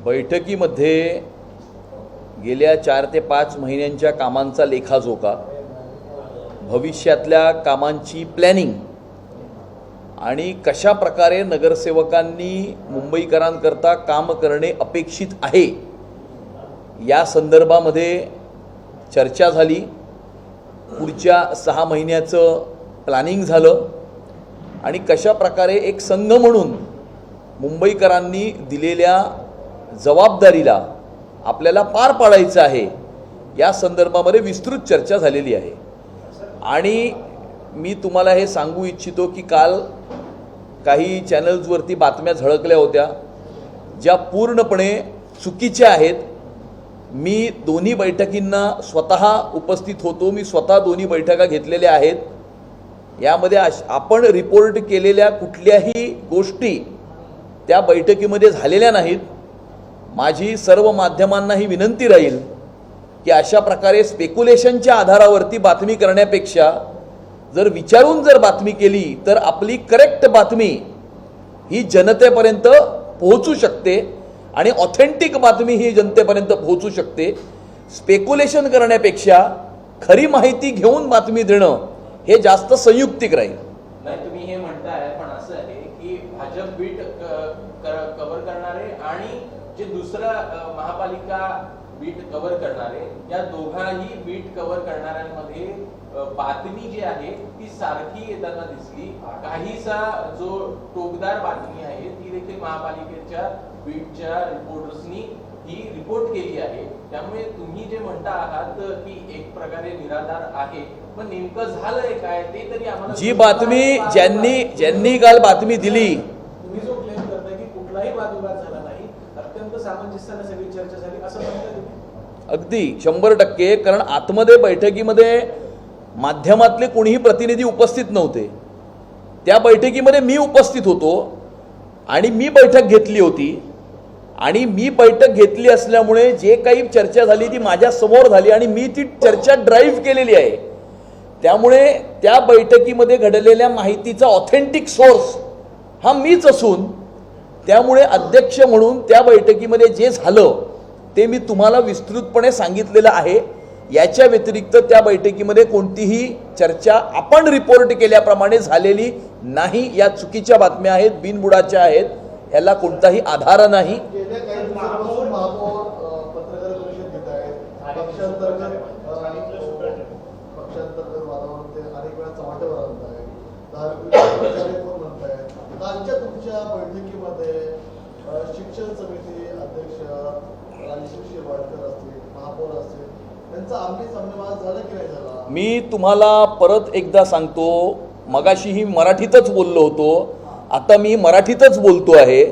बैठकीमध्ये गेल्या 4 ते 5 महिन्यांच्या कामांचा लेखाजोखा, भविष्यातल्या कामांची प्लॅनिंग आणि कशा प्रकारे नगरसेवकांनी मुंबईकरांकरता काम करणे अपेक्षित आहे या संदर्भामध्ये चर्चा झाली। पुढच्या 6 महिन्याचं प्लॅनिंग झालं आणि कशा प्रकारे एक संघ म्हणून मुंबईकरांनी दिलेल्या जबाबदारीला आपल्याला पार पाडायचं आहे या संदर्भामध्ये विस्तृत चर्चा झालेली आहे। आणि मी तुम्हाला हे सांगू इच्छितो की काल काही चॅनल्सवरती बातम्या झळकल्या होत्या ज्या पूर्णपणे चुकीच्या आहेत। मी दोन्ही बैठकींना स्वतः उपस्थित होतो, मी स्वतः दोन्ही बैठका घेतलेल्या आहेत। यामध्ये आपण रिपोर्ट केलेल्या कुठल्याही गोष्टी त्या बैठकीमध्ये झालेल्या नाहीत। माझी सर्व माध्यमांना ही विनंती राहील की अशा प्रकारे स्पेक्युलेशनच्या आधारावरती बातमी करण्यापेक्षा जर विचारून जर बातमी केली तर आपली करेक्ट बातमी ही जनतेपर्यंत पोहोचू शकते आणि ऑथेंटिक बातमी ही जनतेपर्यंत पोहोचू शकते। स्पेक्युलेशन करण्यापेक्षा खरी माहिती घेऊन बातमी देणं हे जास्त संयुक्तिक राहील। नाही, तुम्ही हे म्हणताय, पण असं आहे की भाजप बीट कव्हर करणारे आणि जे दुसरं महापालिका बीट कव्हर करणारे, या दोघाही बीट कव्हर करणाऱ्यांमध्ये बातमी जी आहे ती सारखी येताना दिसली। काहीसा जो टोकदार बातमी आहे ती देखील महापालिकेच्या बीटच्या रिपोर्टर्सनी ही रिपोर्ट केली आहे। त्यामुळे तुम्ही जे म्हणता आहात की एक प्रकारे निराधार आहे, पण नेमकं झालंय काय ते तरी आम्हाला। जी बातमी ज्यांनी काल बातमी दिली, तुम्ही जो क्लेम करताय की कुठलाही वादविवाद झाला नाही, अत्यंत सामंजस्याने सगळी चर्चा झाली असं म्हणताय तुम्ही? अगदी 100%। कारण आतमध्ये बैठकीमध्ये माध्यमातले कोणीही प्रतिनिधी उपस्थित नव्हते। त्या बैठकीमध्ये मी उपस्थित होतो आणि मी बैठक घेतली होती आणि मी बैठक घेतली असल्यामुळे जे काही चर्चा झाली ती माझ्या समोर झाली आणि मी ती चर्चा ड्राईव्ह केलेली आहे। त्यामुळे त्या बैठकीमध्ये घडलेल्या माहितीचा ऑथेंटिक सोर्स हा मीच असून त्यामुळे अध्यक्ष म्हणून त्या बैठकीमध्ये जे झालं ते मी तुम्हाला विस्तृतपणे सांगितलेलं आहे। याच्या व्यतिरिक्त त्या बैठकीमध्ये कोणतीही चर्चा आपण रिपोर्ट केल्याप्रमाणे झालेली नाही। या चुकीच्या बातम्या आहेत, बिनबुडाच्या आहेत, याला कोणताही आधार नाही। शिक्षण समिती अध्यक्ष राजश्री वाडकर असतील, महापौर असतील, त्यांचा आमची संवाद झाला की नाही झाला? मी तुम्हाला परत एकदा सांगतो, मगाशीही मराठीतच बोललो होतो, आता मी मराठीतच बोलतो आहे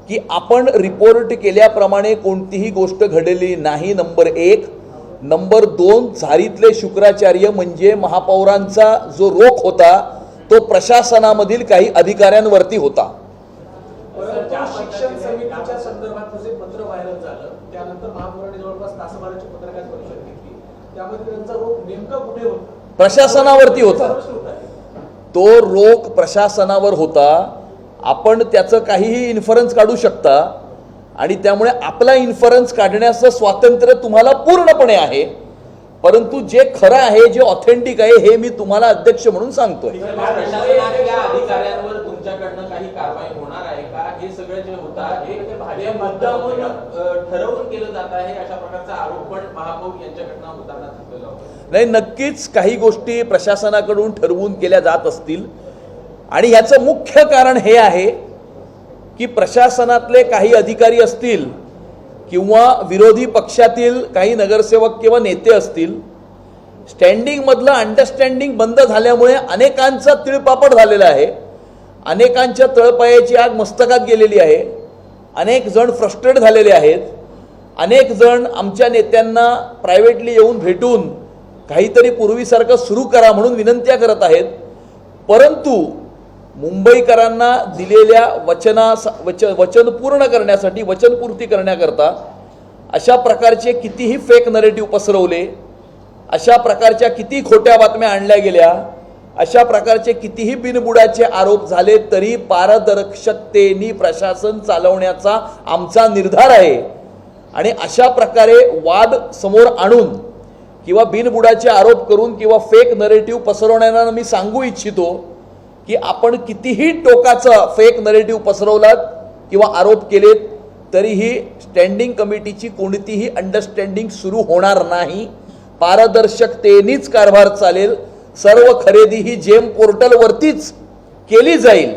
की आपण रिपोर्ट केल्याप्रमाणे कोणतीही गोष्ट घडलेली नाही, नंबर 1। नंबर 2, झारीतले शुक्राचार्य म्हणजे महापौरांचा जो रोख होता तो प्रशासनामधील काही अधिकाऱ्यांवरती होता। शिक्षण समितीच्या संदर्भात जे पत्र व्हायरल झालं त्यानंतर महापौरांनी जवळपास तासभराची पत्रकार परिषद घेतली, त्यामध्ये त्यांचा रोख नेमका कुठे होता? प्रशासनावरती होता। तो रोख प्रशासनावर होता। आपण त्याचं काहीही इन्फरन्स काढू शकता आणि त्यामुळे आपला इन्फरन्स काढण्याचं स्वातंत्र्य तुम्हाला पूर्णपणे आहे, परंतु जे खरं आहे, जे ऑथेंटिक आहे हे मी तुम्हाला अध्यक्ष म्हणून सांगतोय। प्रशासनाच्या अधिकाऱ्यांवर तुमच्याकडनं काही कारवाई होणार आहे का? हे सगळं जे होतं आहे ते मुद्दामून ठरवून केलं जात आहे अशा प्रकारचा आरोप पण महापौर यांच्याकडनं होताना दिसलेला होता। नाही, नक्कीच काही गोष्टी प्रशासनाकडून ठरवून केल्या जात असतील आणि याचं मुख्य कारण हे आहे की प्रशासनातले काही अधिकारी असतील किंवा विरोधी पक्षातील काही नगरसेवक किंवा नेते असतील, स्टँडिंगमधलं अंडरस्टँडिंग बंद झाल्यामुळे अनेकांचा तिळपापड झालेला आहे, अनेकांच्या तळपायाची आग मस्तकात गेलेली आहे, अनेक जण फ्रस्ट्रेट झालेले आहेत, अनेक जण आमच्या नेत्यांना प्रायव्हेटली येऊन भेटून काहीतरी पूर्वीसारखं सुरू करा म्हणून विनंत्या करत आहेत। परंतु मुंबईकरांना दिलेल्या वचन पूर्ण करण्यासाठी, वचनपूर्ती करण्याकरता अशा प्रकारचे कितीही फेक नरेटिव्ह पसरवले, अशा प्रकारच्या किती खोट्या बातम्या आणल्या गेल्या, अशा प्रकारचे कितीही बिनबुडाचे आरोप झाले तरी पारदर्शकतेने प्रशासन चालवण्याचा आमचा निर्धार आहे. आणि अशा प्रकारे वाद समोर आणून किंवा बिनबुडाचे आरोप करून किंवा फेक नरेटिव्ह पसरवणाऱ्यांना मी सांगू इच्छितो की आपण कितीही टोकाचा फेक नरेटिव्ह पसरवलात किंवा आरोप केलेत तरीही स्टँडिंग कमिटीची कोणतीही अंडरस्टँडिंग सुरू होणार नाही. पारदर्शकतेनेच कारभार चालेल. सर्व खरेदी ही जेम पोर्टलवरतीच केली जाईल.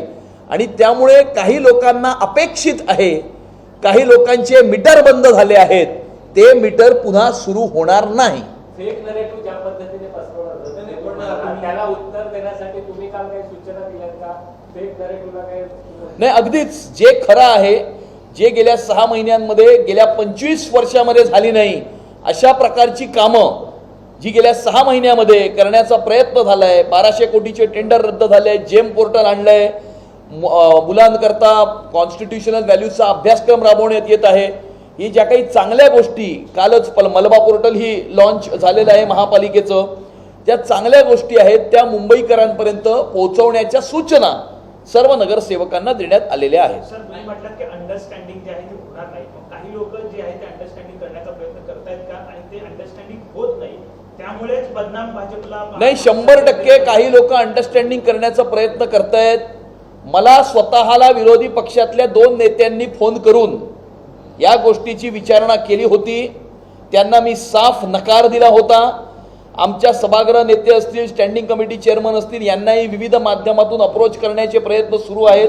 आणि त्यामुळे काही लोकांना अपेक्षित आहे, काही लोकांचे मीटर बंद झाले आहेत, ते मीटर पुन्हा सुरू होणार नाही. फेक नरेटिव्ह ज्या पद्धतीने पसरवलं त्याला उत्तर देण्यासाठी तुम्ही काल काही सूचना दिल्यात का? फेक नरेटिव्हला काही नाही, अगदीच जे खरं आहे, जे गेल्या 6 महिन्यांमध्ये गेल्या 25 वर्षामध्ये झाली नाही अशा प्रकारची कामं जी गेल्या 6 महिन्यामध्ये करण्याचा प्रयत्न झालाय. 1200 कोटीचे टेंडर रद्द झाले, जेम पोर्टल आणलंय, मुलांकरता कॉन्स्टिट्यूशनल व्हॅल्यूचा अभ्यासक्रम राबवण्यात येत आहे. ही ज्या काही चांगल्या गोष्टी, कालच मलबा पोर्टल ही लॉन्च झालेलं आहे महापालिकेचं, त्या चांगल्या गोष्टी आहेत त्या मुंबईकरांपर्यंत पोहोचवण्याच्या सूचना सर्व नगरसेवकांना देण्यात आलेल्या आहेत. सर, तुम्ही म्हटलं की अंडरस्टँडिंग जे आहे ते होणार नाही. मग काही लोक जे आहे ते अंडरस्टँडिंग करण्याचा प्रयत्न करतायत का? आणि ते अंडरस्टँडिंग होत नाही त्यामुळेच बदनाम भाजपला नाही, 100% काही लोक अंडरस्टँडिंग करण्याचा प्रयत्न करतायत. मला स्वतःला विरोधी पक्षातल्या 2 नेत्यांनी फोन करून या गोष्टीची विचारणा केली होती. त्यांना मी साफ नकार दिला होता. आमच्या सभागृह नेते असतील, स्टँडिंग कमिटी चेअरमन असतील, यांनाही विविध माध्यमातून अप्रोच करण्याचे प्रयत्न सुरू आहेत.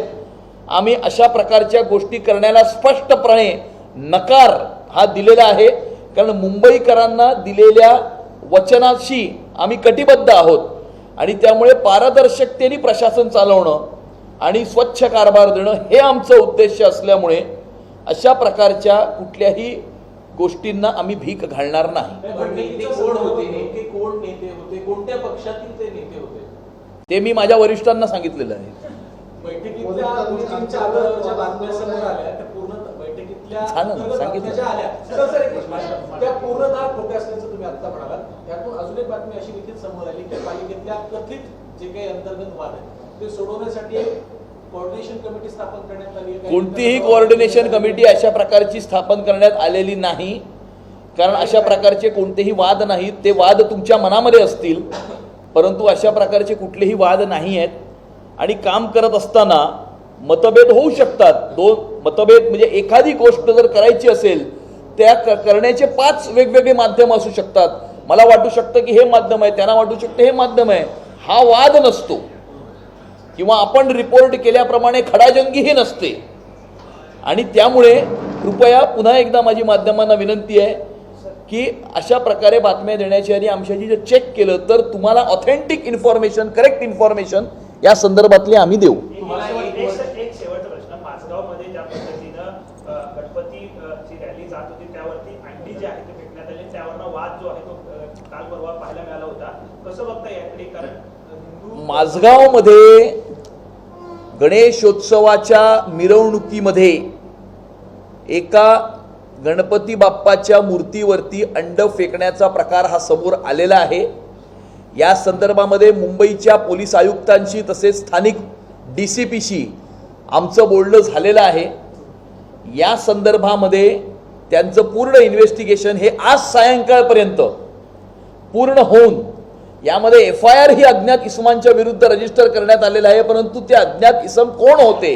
आम्ही अशा प्रकारच्या गोष्टी करण्याला स्पष्टपणे नकार हा दिलेला आहे. कारण मुंबईकरांना दिलेल्या वचनाशी आम्ही कटिबद्ध आहोत. आणि त्यामुळे पारदर्शकतेने प्रशासन चालवणं आणि स्वच्छ कारभार देणं हे आमचं उद्देश असल्यामुळे अशा प्रकारच्या कुठल्याही गोष्टींना आम्ही भीक घालणार नाही. पण नेते कोण होते? नेते कोण नेते होते? कोणत्या पक्षातील ते नेते होते? ते मी माझ्या वरिष्ठांना सांगितलेलं आहे. बैठकीतल्या गोष्टींच्या अगोदर ज्या बातम्या समोर आल्या त्या पूर्ण बैठकीतल्या झालं ना, सांगितलं. ज्या आल्या सर एक प्रश्न, त्या पूर्णतः खोट्या असल्याचं तुम्ही आता म्हणालात. त्यातून अजून एक बातमी अशी देखील समोर आली की पालिकेतल्या कथित जे काही अंतर्गत वाद आहेत ते सोडवण्यासाठी कोऑर्डिनेशन कमिटी स्थापन करण्यात आली आहे. कोणतीही कोऑर्डिनेशन कमिटी अशा प्रकारची स्थापन करण्यात आलेली नाही. कारण अशा प्रकारचे कोणतेही वाद नाहीत. ते वाद तुमच्या मनामध्ये असतील, परंतु अशा प्रकारचे कुठलेही वाद नाही आहेत. आणि काम करत असताना मतभेद होऊ शकतात. 2 मतभेद म्हणजे एखादी गोष्ट जर करायची असेल त्या करण्याचे 5 वेगवेगळे माध्यम असू शकतात. मला वाटू शकतं की हे माध्यम आहे, त्यांना वाटू शकतं हे माध्यम आहे. हा वाद नसतो किंवा आपण रिपोर्ट केल्याप्रमाणे खडाजंगीही नसते. आणि त्यामुळे कृपया पुन्हा एकदा माझी माध्यमांना विनंती आहे की अशा प्रकारे बातम्या देण्याची आधी आमच्याशी जर चेक केलं तर तुम्हाला ऑथेंटिक इन्फॉर्मेशन, करेक्ट इन्फॉर्मेशन या संदर्भातले आम्ही देऊ. एक शेवटचा प्रश्न, माझगावमध्ये ज्या पद्धतीनं गणपतीची रॅली जात होती त्यावरती अंडी जे आहे ते फेकण्यात आले, त्यावरनं वाद जो आहे तो काल परवा पाहायला मिळाला होता. कसं बघता याकडे? कारण माझगावमध्ये गणेशोत्सवाच्या मिरवणुकीमध्ये एका गणपती बाप्पाच्या मूर्तीवरती अंड फेकण्याचा प्रकार हा समोर आलेला आहे. या संदर्भामध्ये मुंबईच्या पोलीस आयुक्तांशी तसेच स्थानिक DCPशी आमचं बोलणं झालेलं आहे. या संदर्भामध्ये त्यांचं पूर्ण इन्व्हेस्टिगेशन हे आज सायंकाळपर्यंत पूर्ण होऊन यामध्ये FIR ही अज्ञात इसमांच्या विरुद्ध रजिस्टर करण्यात आलेलं आहे. परंतु ते अज्ञात इसम कोण होते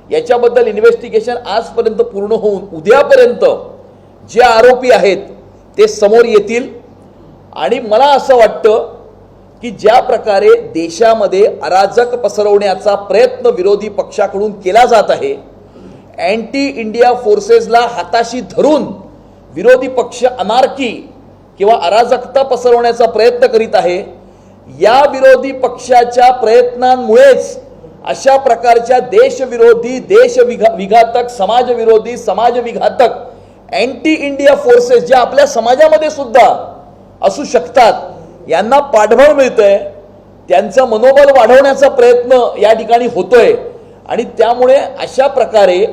याच्याबद्दल इन्व्हेस्टिगेशन आजपर्यंत पूर्ण होऊन उद्यापर्यंत जे आरोपी आहेत ते समोर येतील. आणि मला असं वाटतं की ज्या प्रकारे देशामध्ये अराजक पसरवण्याचा प्रयत्न विरोधी पक्षाकडून केला जात आहे, अँटी इंडिया फोर्सेसला हाताशी धरून विरोधी पक्ष अनार्की किंवा अराजकता पसरवण्याचा प्रयत्न करीत आहे. या विरोधी पक्षाच्या प्रयत्नांमुळेच अशा प्रकारच्या देशविरोधी, देशविघातक, समाजविरोधी, समाजविघातक अँटी इंडिया फोर्सेस ज्या आपल्या समाजामध्ये सुद्धा असू शकतात यांना पाठबळ मिळतंय. त्यांचं मनोबल वाढवण्याचा प्रयत्न या ठिकाणी होतोय. आणि त्यामुळे अशा प्रकारे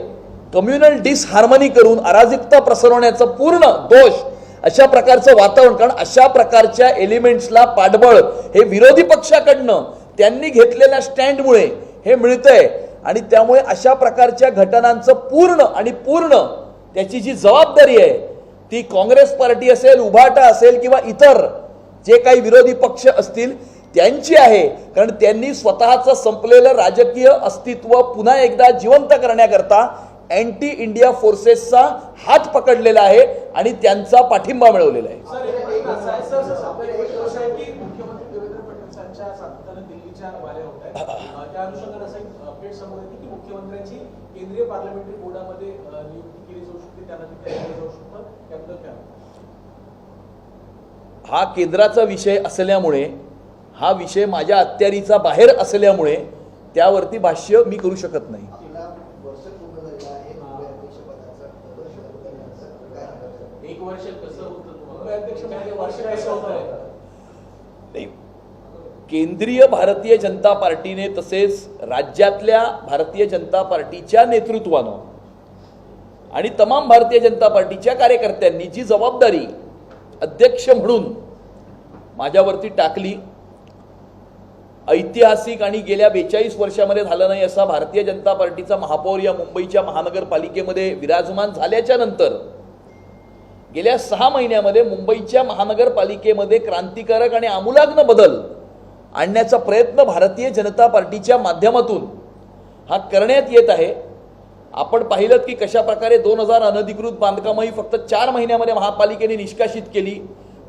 कम्युनल डिसहार्मनी करून अराजकता पसरवण्याचा पूर्ण दोष अशा प्रकारचं वातावरण, कारण अशा प्रकारच्या एलिमेंट्सला पाठबळ हे विरोधी पक्षाकडनं त्यांनी घेतलेल्या स्टँडमुळे हे मिळतंय. आणि त्यामुळे अशा प्रकारच्या घटनांचं पूर्ण त्याची जी जबाबदारी आहे ती काँग्रेस पार्टी असेल, उभाटा असेल किंवा इतर जे काही विरोधी पक्ष असतील त्यांची आहे. कारण त्यांनी स्वतःचं संपलेलं राजकीय अस्तित्व पुन्हा एकदा जिवंत करण्याकरता अँटी इंडिया फोर्सेसचा हात पकडलेला आहे आणि त्यांचा पाठिंबा मिळवलेला आहे. सर, एक प्रश्न असा आहे, सर, एक गोष्ट आहे की मुख्यमंत्री देवेंद्र फडणवीसांच्या सातत्यानं दिल्लीच्या वाऱ्या होत आहेत. त्या अनुषंगाने असं एक अपडेट समोर येते की मुख्यमंत्र्यांची केंद्रीय पार्लमेंटरी बोर्डामध्ये नियुक्ती केली जाऊ शकते, त्यांना तिथे केलं जाऊ शकतं, त्याबद्दल काय? हा केंद्राचा विषय असल्यामुळे, हा विषय माझ्या अखत्यारीचा बाहेर असल्यामुळे त्यावरती भाष्य मी करू शकत नाही. आपला वर्ष पूर्ण झालेलं आहे मुंबई अध्यक्षपदाचं. एक वर्ष कसं होतं मुंबई तुम्हाला? अध्यक्ष म्हणजे वर्ष कसं होतं? नाही, केंद्रीय भारतीय जनता पार्टीने तसेच राज्यातल्या भारतीय जनता पार्टीच्या नेतृत्वानं आणि तमाम भारतीय जनता पार्टीच्या कार्यकर्त्यांनी जी जबाबदारी अध्यक्ष म्हणून माझ्यावरती टाकली, ऐतिहासिक आणि गेल्या 42 वर्षामध्ये झालं नाही असा भारतीय जनता पार्टीचा महापौर या मुंबईच्या महानगरपालिकेमध्ये विराजमान झाल्याच्या नंतर गेल्या 6 महिन्यामध्ये मुंबईच्या महानगरपालिकेमध्ये क्रांतिकारक आणि आमूलाग्न बदल आणण्याचा प्रयत्न भारतीय जनता पार्टीच्या माध्यमातून हा करण्यात येत आहे. आपण पाहिलं की कशा प्रकारे 2000 अनधिकृत बांधकामही फक्त 4 महिन्यामध्ये महापालिकेने निष्कासित केली,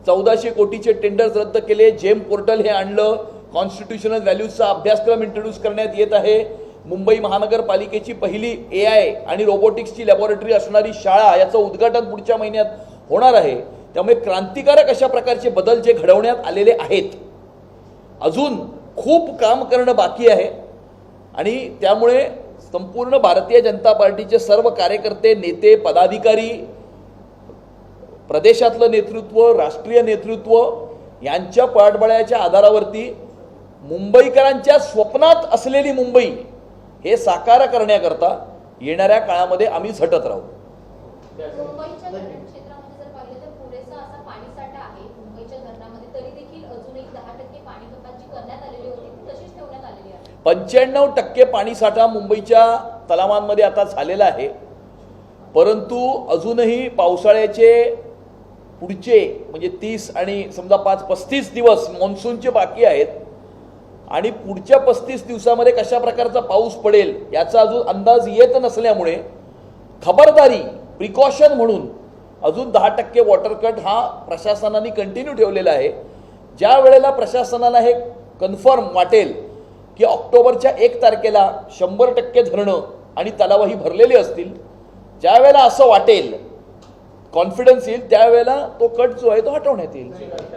1400 कोटीचे टेंडर्स रद्द केले, जेम पोर्टल हे आणलं, कॉन्स्टिट्यूशनल व्हॅल्यूजचा अभ्यासक्रम इंट्रोड्यूस करण्यात येत आहे, मुंबई महानगरपालिकेची पहिली AI आणि रोबोटिक्सची लॅबोरेटरी असणारी शाळा याचं उद्घाटन पुढच्या महिन्यात होणार आहे. त्यामुळे क्रांतिकारक अशा प्रकारचे बदल जे घडवण्यात आलेले आहेत, अजून खूप काम करणं बाकी आहे. आणि त्यामुळे संपूर्ण भारतीय जनता पार्टीचे सर्व कार्यकर्ते, नेते, पदाधिकारी, प्रदेशातलं नेतृत्व, राष्ट्रीय नेतृत्व यांच्या पाठबळाच्या आधारावरती मुंबईकरांच्या स्वप्नात असलेली मुंबई हे साकार करण्याकरता येणाऱ्या काळामध्ये आम्ही झटत राहू. मुंबईच्या धरण क्षेत्रामध्ये जर पाहिलं तर पुरेसा असा पाणीसाठा आहे मुंबईच्या धरणामध्ये, तरी देखील अजूनही 10% पाणी कपात जी करण्यात आलेली होती ती तशीच ठेवण्यात आलेली आहे. 95% पाणीसाठा मुंबईच्या तलावांमध्ये आता झालेला आहे. परंतु अजूनही पावसाळ्याचे पुढचे म्हणजे 30 आणि समजा 35 दिवस मॉन्सूनचे बाकी आहेत आणि पुढच्या 35 दिवसामध्ये कशा प्रकारचा पाऊस पडेल याचा अजून अंदाज येत नसल्यामुळे खबरदारी प्रिकॉशन म्हणून अजून 10% वॉटर कट हा प्रशासनाने कंटिन्यू ठेवलेला आहे. ज्या वेळेला प्रशासनाला हे कन्फर्म वाटेल की ऑक्टोबरच्या 1 तारखेला 100% धरणं आणि तलावही भरलेले असतील, ज्या वेळेला असं वाटेल, कॉन्फिडन्स येईल, त्यावेळेला तो कट जो आहे तो हटवण्यात येईल.